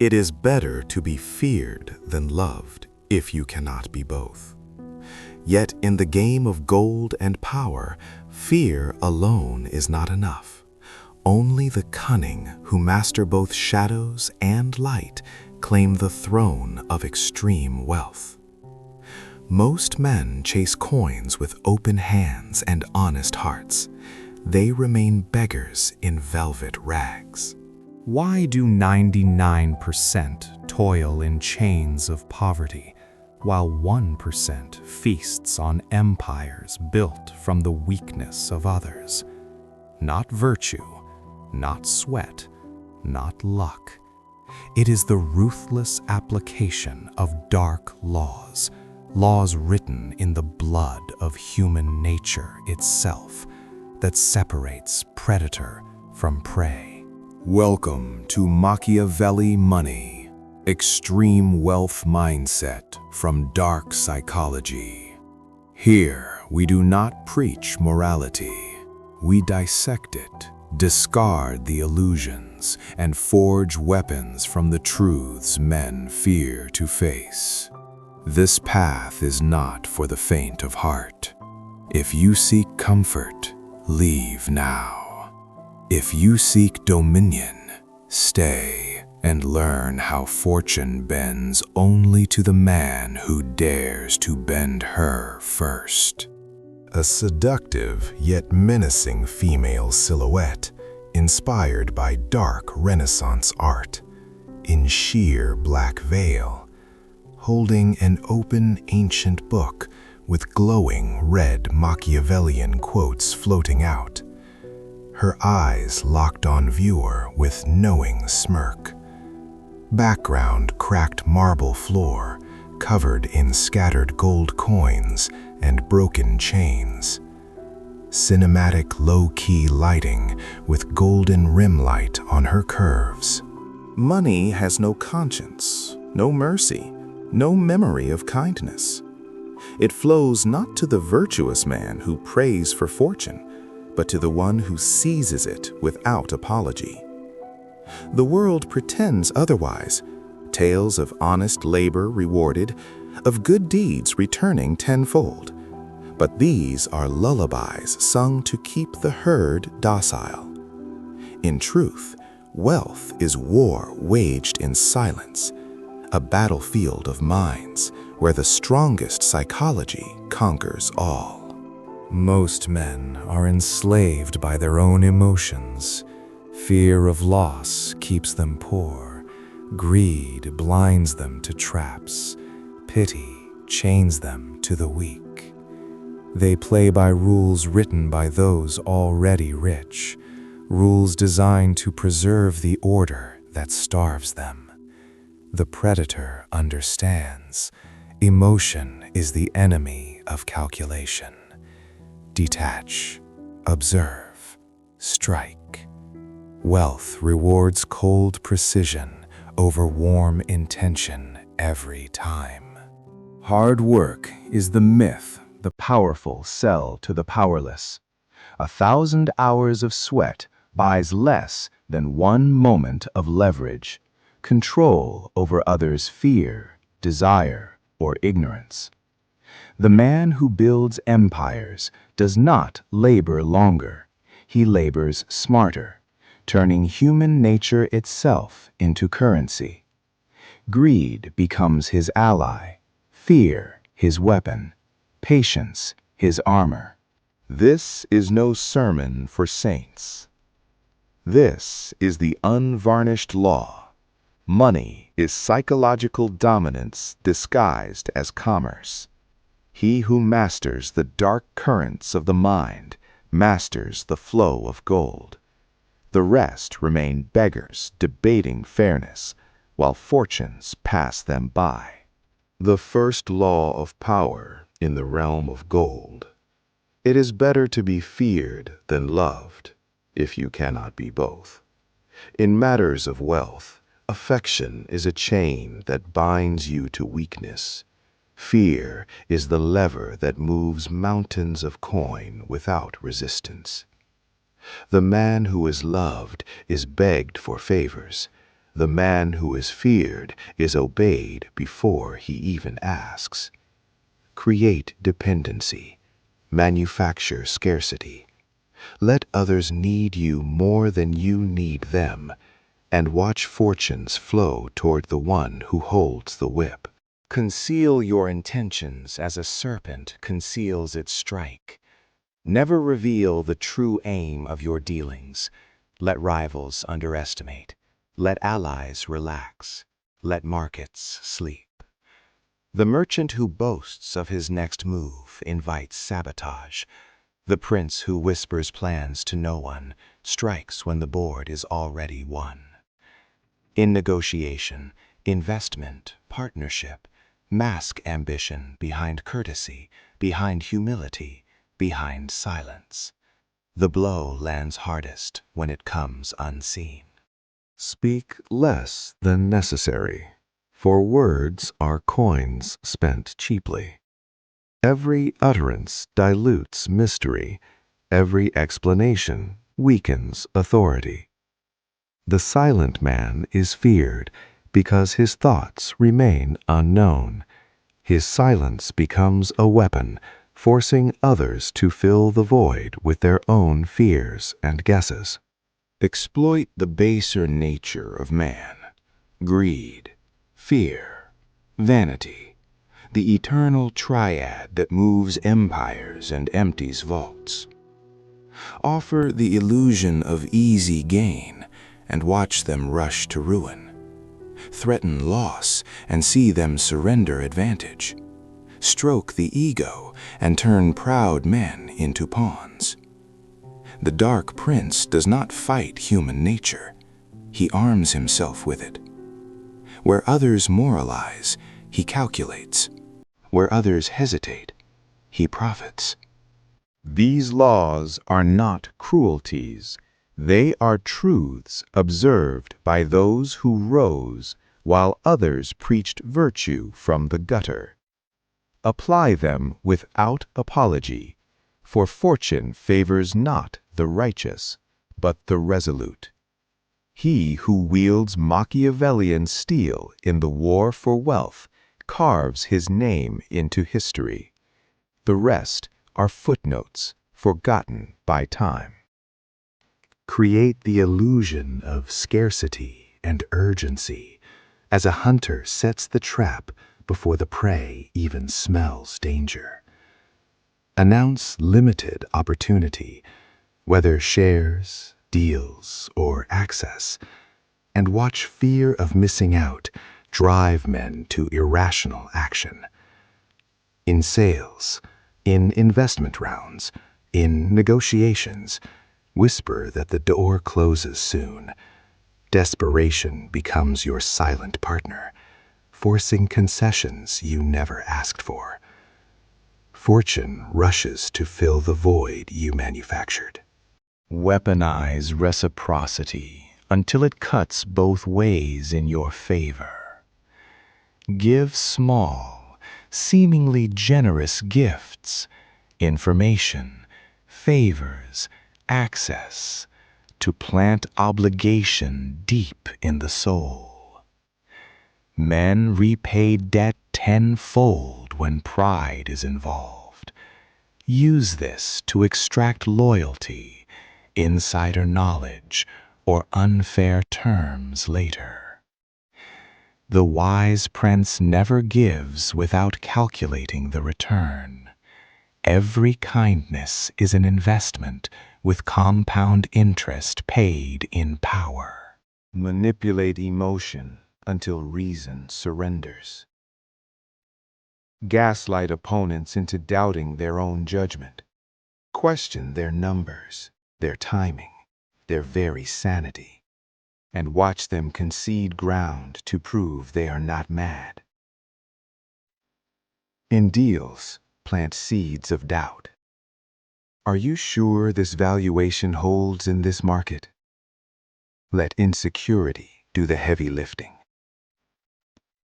It is better to be feared than loved if you cannot be both. Yet in the game of gold and power, fear alone is not enough. Only the cunning who master both shadows and light claim the throne of extreme wealth. Most men chase coins with open hands and honest hearts. They remain beggars in velvet rags. Why do 99% toil in chains of poverty, while 1% feasts on empires built from the weakness of others? Not virtue, not sweat, not luck. It is the ruthless application of dark laws, laws written in the blood of human nature itself, that separates predator from prey. Welcome to Machiavelli Money, extreme wealth mindset from dark psychology. Here, we do not preach morality. We dissect it, discard the illusions, and forge weapons from the truths men fear to face. This path is not for the faint of heart. If you seek comfort, leave now. If you seek dominion, stay and learn how fortune bends only to the man who dares to bend her first. A seductive yet menacing female silhouette inspired by dark Renaissance art, in sheer black veil, holding an open ancient book with glowing red Machiavellian quotes floating out. Her eyes locked on viewer with knowing smirk. Background cracked marble floor covered in scattered gold coins and broken chains. Cinematic low-key lighting with golden rim light on her curves. Money has no conscience, no mercy, no memory of kindness. It flows not to the virtuous man who prays for fortune, but to the one who seizes it without apology. The world pretends otherwise, tales of honest labor rewarded, of good deeds returning tenfold. But these are lullabies sung to keep the herd docile. In truth, wealth is war waged in silence, a battlefield of minds where the strongest psychology conquers all. Most men are enslaved by their own emotions. Fear of loss keeps them poor. Greed blinds them to traps. Pity chains them to the weak. They play by rules written by those already rich, rules designed to preserve the order that starves them. The predator understands. Emotion is the enemy of calculation. Detach, observe, strike. Wealth rewards cold precision over warm intention every time. Hard work is the myth the powerful sell to the powerless. 1,000 hours of sweat buys less than 1 moment of leverage, control over others' fear, desire, or ignorance. The man who builds empires does not labor longer. He labors smarter, turning human nature itself into currency. Greed becomes his ally, fear his weapon, patience his armor. This is no sermon for saints. This is the unvarnished law. Money is psychological dominance disguised as commerce. He who masters the dark currents of the mind masters the flow of gold. The rest remain beggars debating fairness, while fortunes pass them by. The first law of power in the realm of gold. It is better to be feared than loved, if you cannot be both. In matters of wealth, affection is a chain that binds you to weakness. Fear is the lever that moves mountains of coin without resistance. The man who is loved is begged for favors. The man who is feared is obeyed before he even asks. Create dependency. Manufacture scarcity. Let others need you more than you need them, and watch fortunes flow toward the one who holds the whip. Conceal your intentions as a serpent conceals its strike. Never reveal the true aim of your dealings. Let rivals underestimate. Let allies relax. Let markets sleep. The merchant who boasts of his next move invites sabotage. The prince who whispers plans to no one strikes when the board is already won. In negotiation, investment, partnership, mask ambition behind courtesy, behind humility, behind silence. The blow lands hardest when it comes unseen. Speak less than necessary, for words are coins spent cheaply. Every utterance dilutes mystery. Every explanation weakens authority. The silent man is feared because his thoughts remain unknown. His silence becomes a weapon, forcing others to fill the void with their own fears and guesses. Exploit the baser nature of man. Greed, fear, vanity. The eternal triad that moves empires and empties vaults. Offer the illusion of easy gain and watch them rush to ruin. Threaten loss and see them surrender advantage. Stroke the ego and turn proud men into pawns. The Dark Prince does not fight human nature. He arms himself with it. Where others moralize, he calculates. Where others hesitate, he profits. These laws are not cruelties. They are truths observed by those who rose while others preached virtue from the gutter. Apply them without apology, for fortune favors not the righteous, but the resolute. He who wields Machiavellian steel in the war for wealth carves his name into history. The rest are footnotes forgotten by time. Create the illusion of scarcity and urgency as a hunter sets the trap before the prey even smells danger. Announce limited opportunity, whether shares, deals, or access, and watch fear of missing out drive men to irrational action. In sales, in investment rounds, in negotiations, whisper that the door closes soon. Desperation becomes your silent partner, forcing concessions you never asked for. Fortune rushes to fill the void you manufactured. Weaponize reciprocity until it cuts both ways in your favor. Give small, seemingly generous gifts, information, favors, access, to plant obligation deep in the soul. Men repay debt tenfold when pride is involved. Use this to extract loyalty, insider knowledge, or unfair terms later. The wise prince never gives without calculating the return. Every kindness is an investment with compound interest paid in power. Manipulate emotion until reason surrenders. Gaslight opponents into doubting their own judgment. Question their numbers, their timing, their very sanity, and watch them concede ground to prove they are not mad. In deals, plant seeds of doubt. Are you sure this valuation holds in this market? Let insecurity do the heavy lifting.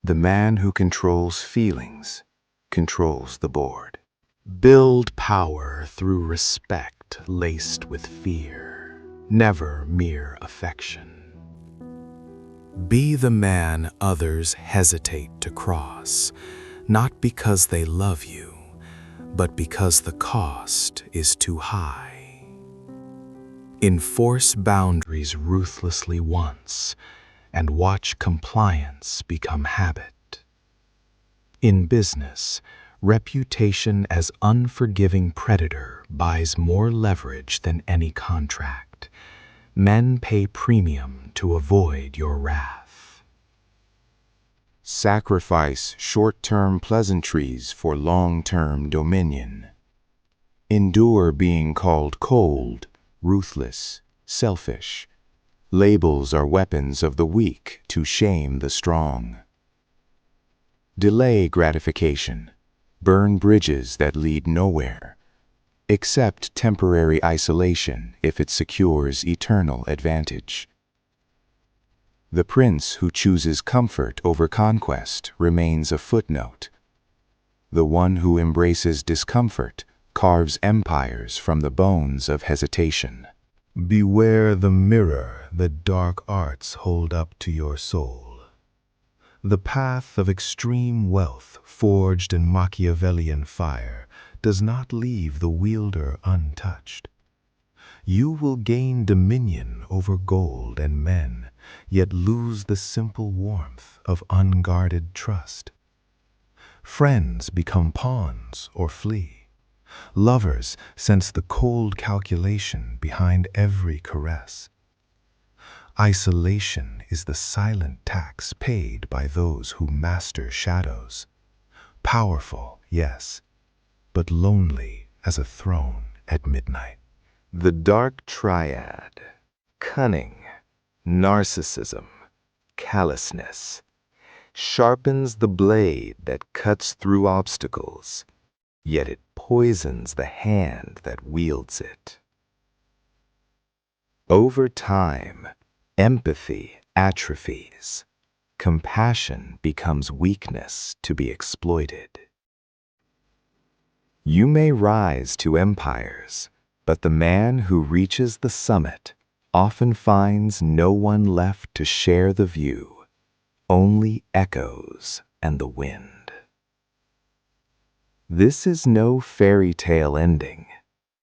The man who controls feelings controls the board. Build power through respect laced with fear, never mere affection. Be the man others hesitate to cross, not because they love you, but because the cost is too high. Enforce boundaries ruthlessly once, and watch compliance become habit. In business, reputation as unforgiving predator buys more leverage than any contract. Men pay premium to avoid your wrath. Sacrifice short-term pleasantries for long-term dominion. Endure being called cold, ruthless, selfish. Labels are weapons of the weak to shame the strong. Delay gratification. Burn bridges that lead nowhere. Accept temporary isolation if it secures eternal advantage. The prince who chooses comfort over conquest remains a footnote. The one who embraces discomfort carves empires from the bones of hesitation. Beware the mirror the dark arts hold up to your soul. The path of extreme wealth forged in Machiavellian fire does not leave the wielder untouched. You will gain dominion over gold and men, yet lose the simple warmth of unguarded trust. Friends become pawns or flee. Lovers sense the cold calculation behind every caress. Isolation is the silent tax paid by those who master shadows. Powerful, yes, but lonely as a throne at midnight. The dark triad: cunning, narcissism, callousness, sharpens the blade that cuts through obstacles, yet it poisons the hand that wields it. Over time, empathy atrophies. Compassion becomes weakness to be exploited. You may rise to empires, but the man who reaches the summit often finds no one left to share the view, only echoes and the wind. This is no fairy tale ending.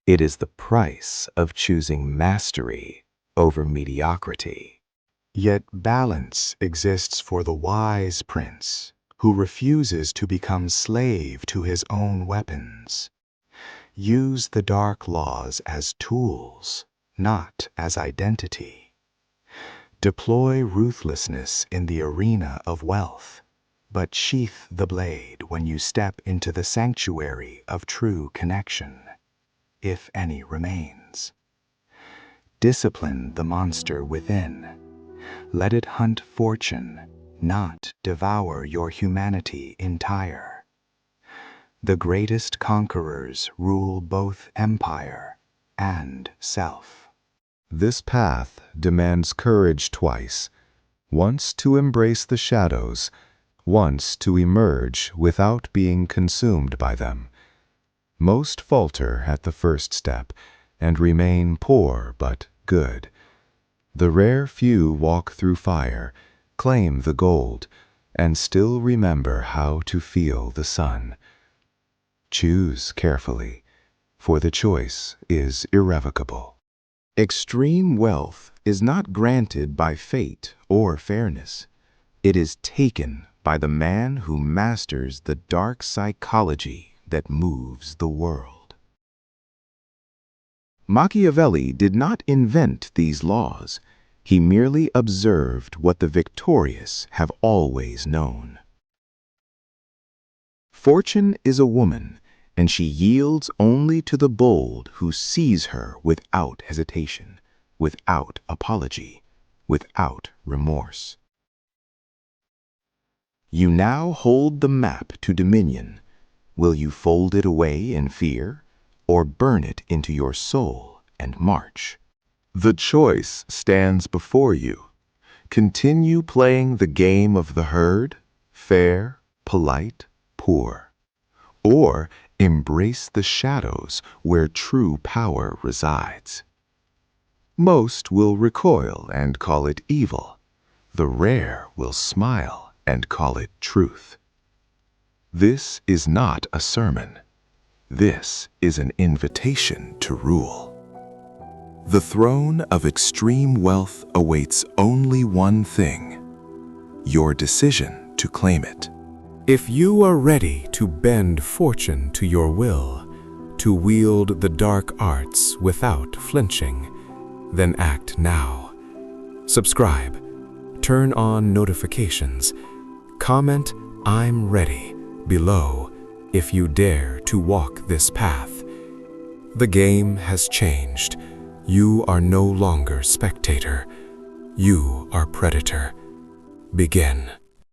It is the price of choosing mastery over mediocrity. Yet balance exists for the wise prince who refuses to become slave to his own weapons. Use the dark laws as tools, not as identity. Deploy ruthlessness in the arena of wealth, but sheath the blade when you step into the sanctuary of true connection, if any remains. Discipline the monster within. Let it hunt fortune, not devour your humanity entire. The greatest conquerors rule both empire and self. This path demands courage twice, once to embrace the shadows, once to emerge without being consumed by them. Most falter at the first step and remain poor but good. The rare few walk through fire, claim the gold, and still remember how to feel the sun. Choose carefully, for the choice is irrevocable. Extreme wealth is not granted by fate or fairness. It is taken by the man who masters the dark psychology that moves the world. Machiavelli did not invent these laws. He merely observed what the victorious have always known. Fortune is a woman, and she yields only to the bold who seize her without hesitation, without apology, without remorse. You now hold the map to dominion. Will you fold it away in fear, or burn it into your soul and march? The choice stands before you. Continue playing the game of the herd, fair, polite, poor, or embrace the shadows where true power resides. Most will recoil and call it evil, The rare will smile and call it truth. This is not a sermon. This is an invitation to rule. The throne of extreme wealth awaits only one thing: your decision to claim it. If you are ready to bend fortune to your will, to wield the dark arts without flinching, then act now. Subscribe, turn on notifications, comment "I'm ready" below if you dare to walk this path. The game has changed. You are no longer spectator. You are predator. Begin.